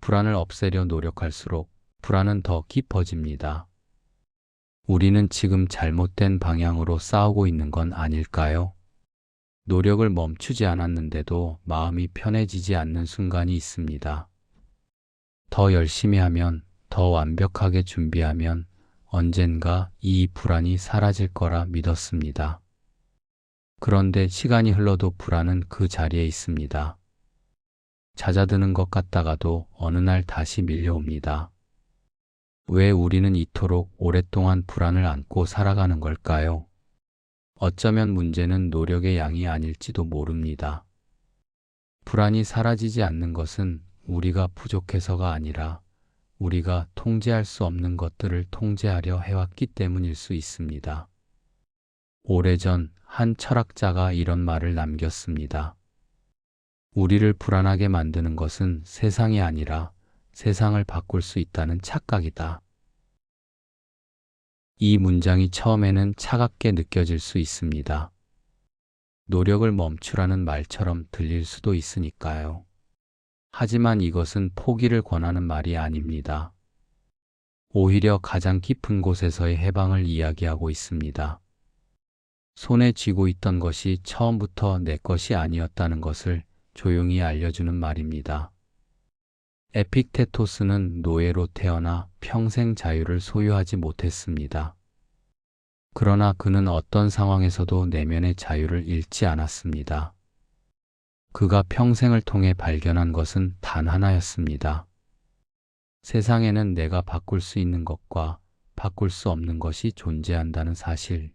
불안을 없애려 노력할수록 불안은 더 깊어집니다. 우리는 지금 잘못된 방향으로 싸우고 있는 건 아닐까요? 노력을 멈추지 않았는데도 마음이 편해지지 않는 순간이 있습니다. 더 열심히 하면, 더 완벽하게 준비하면 언젠가 이 불안이 사라질 거라 믿었습니다. 그런데 시간이 흘러도 불안은 그 자리에 있습니다. 잦아드는 것 같다가도 어느 날 다시 밀려옵니다. 왜 우리는 이토록 오랫동안 불안을 안고 살아가는 걸까요? 어쩌면 문제는 노력의 양이 아닐지도 모릅니다. 불안이 사라지지 않는 것은 우리가 부족해서가 아니라 우리가 통제할 수 없는 것들을 통제하려 해왔기 때문일 수 있습니다. 오래전 한 철학자가 이런 말을 남겼습니다. 우리를 불안하게 만드는 것은 세상이 아니라 세상을 바꿀 수 있다는 착각이다. 이 문장이 처음에는 차갑게 느껴질 수 있습니다. 노력을 멈추라는 말처럼 들릴 수도 있으니까요. 하지만 이것은 포기를 권하는 말이 아닙니다. 오히려 가장 깊은 곳에서의 해방을 이야기하고 있습니다. 손에 쥐고 있던 것이 처음부터 내 것이 아니었다는 것을 조용히 알려주는 말입니다. 에픽테토스는 노예로 태어나 평생 자유를 소유하지 못했습니다. 그러나 그는 어떤 상황에서도 내면의 자유를 잃지 않았습니다. 그가 평생을 통해 발견한 것은 단 하나였습니다. 세상에는 내가 바꿀 수 있는 것과 바꿀 수 없는 것이 존재한다는 사실.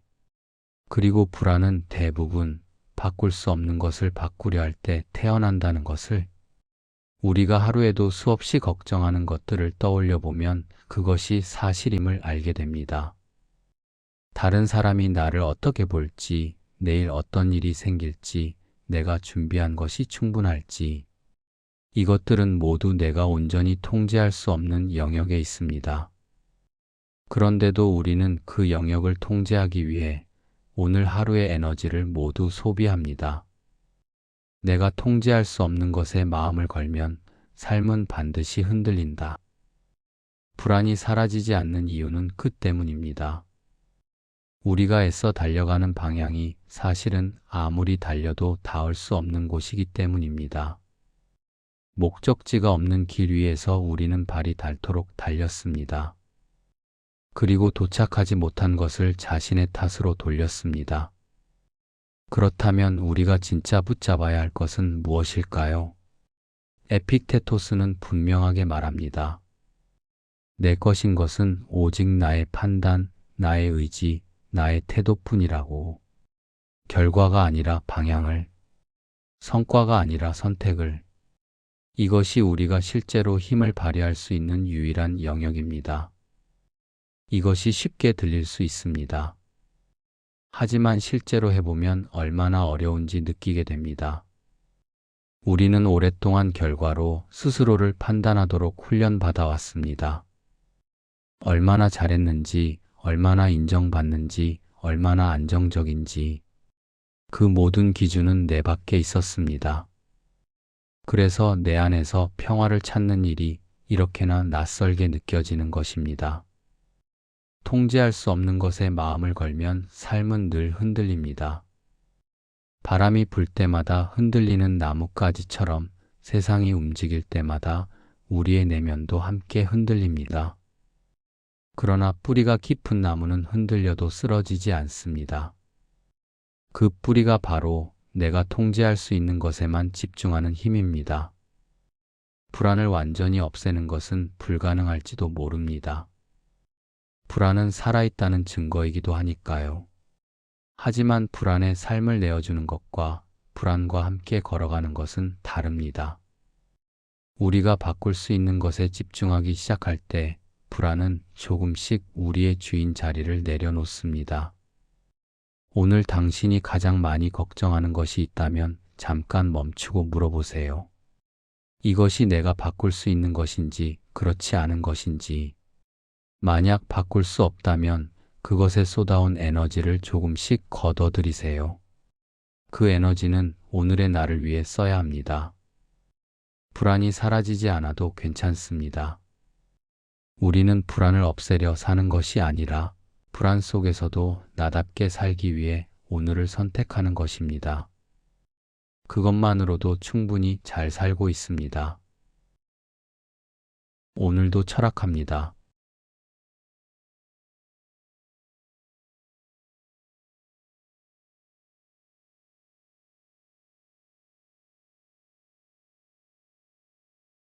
그리고 불안은 대부분 바꿀 수 없는 것을 바꾸려 할 때 태어난다는 것을, 우리가 하루에도 수없이 걱정하는 것들을 떠올려 보면 그것이 사실임을 알게 됩니다. 다른 사람이 나를 어떻게 볼지, 내일 어떤 일이 생길지, 내가 준비한 것이 충분할지, 이것들은 모두 내가 온전히 통제할 수 없는 영역에 있습니다. 그런데도 우리는 그 영역을 통제하기 위해 오늘 하루의 에너지를 모두 소비합니다. 내가 통제할 수 없는 것에 마음을 걸면 삶은 반드시 흔들린다. 불안이 사라지지 않는 이유는 그 때문입니다. 우리가 애써 달려가는 방향이 사실은 아무리 달려도 닿을 수 없는 곳이기 때문입니다. 목적지가 없는 길 위에서 우리는 발이 닳도록 달렸습니다. 그리고 도착하지 못한 것을 자신의 탓으로 돌렸습니다. 그렇다면 우리가 진짜 붙잡아야 할 것은 무엇일까요? 에픽테토스는 분명하게 말합니다. 내 것인 것은 오직 나의 판단, 나의 의지, 나의 태도뿐이라고. 결과가 아니라 방향을, 성과가 아니라 선택을. 이것이 우리가 실제로 힘을 발휘할 수 있는 유일한 영역입니다. 이것이 쉽게 들릴 수 있습니다. 하지만 실제로 해보면 얼마나 어려운지 느끼게 됩니다. 우리는 오랫동안 결과로 스스로를 판단하도록 훈련받아 왔습니다. 얼마나 잘했는지, 얼마나 인정받는지, 얼마나 안정적인지, 그 모든 기준은 내 밖에 있었습니다. 그래서 내 안에서 평화를 찾는 일이 이렇게나 낯설게 느껴지는 것입니다. 통제할 수 없는 것에 마음을 걸면 삶은 늘 흔들립니다. 바람이 불 때마다 흔들리는 나뭇가지처럼 세상이 움직일 때마다 우리의 내면도 함께 흔들립니다. 그러나 뿌리가 깊은 나무는 흔들려도 쓰러지지 않습니다. 그 뿌리가 바로 내가 통제할 수 있는 것에만 집중하는 힘입니다. 불안을 완전히 없애는 것은 불가능할지도 모릅니다. 불안은 살아있다는 증거이기도 하니까요. 하지만 불안에 삶을 내어주는 것과 불안과 함께 걸어가는 것은 다릅니다. 우리가 바꿀 수 있는 것에 집중하기 시작할 때 불안은 조금씩 우리의 주인 자리를 내려놓습니다. 오늘 당신이 가장 많이 걱정하는 것이 있다면 잠깐 멈추고 물어보세요. 이것이 내가 바꿀 수 있는 것인지 그렇지 않은 것인지. 만약 바꿀 수 없다면 그것에 쏟아온 에너지를 조금씩 걷어들이세요. 그 에너지는 오늘의 나를 위해 써야 합니다. 불안이 사라지지 않아도 괜찮습니다. 우리는 불안을 없애려 사는 것이 아니라 불안 속에서도 나답게 살기 위해 오늘을 선택하는 것입니다. 그것만으로도 충분히 잘 살고 있습니다. 오늘도 철학합니다.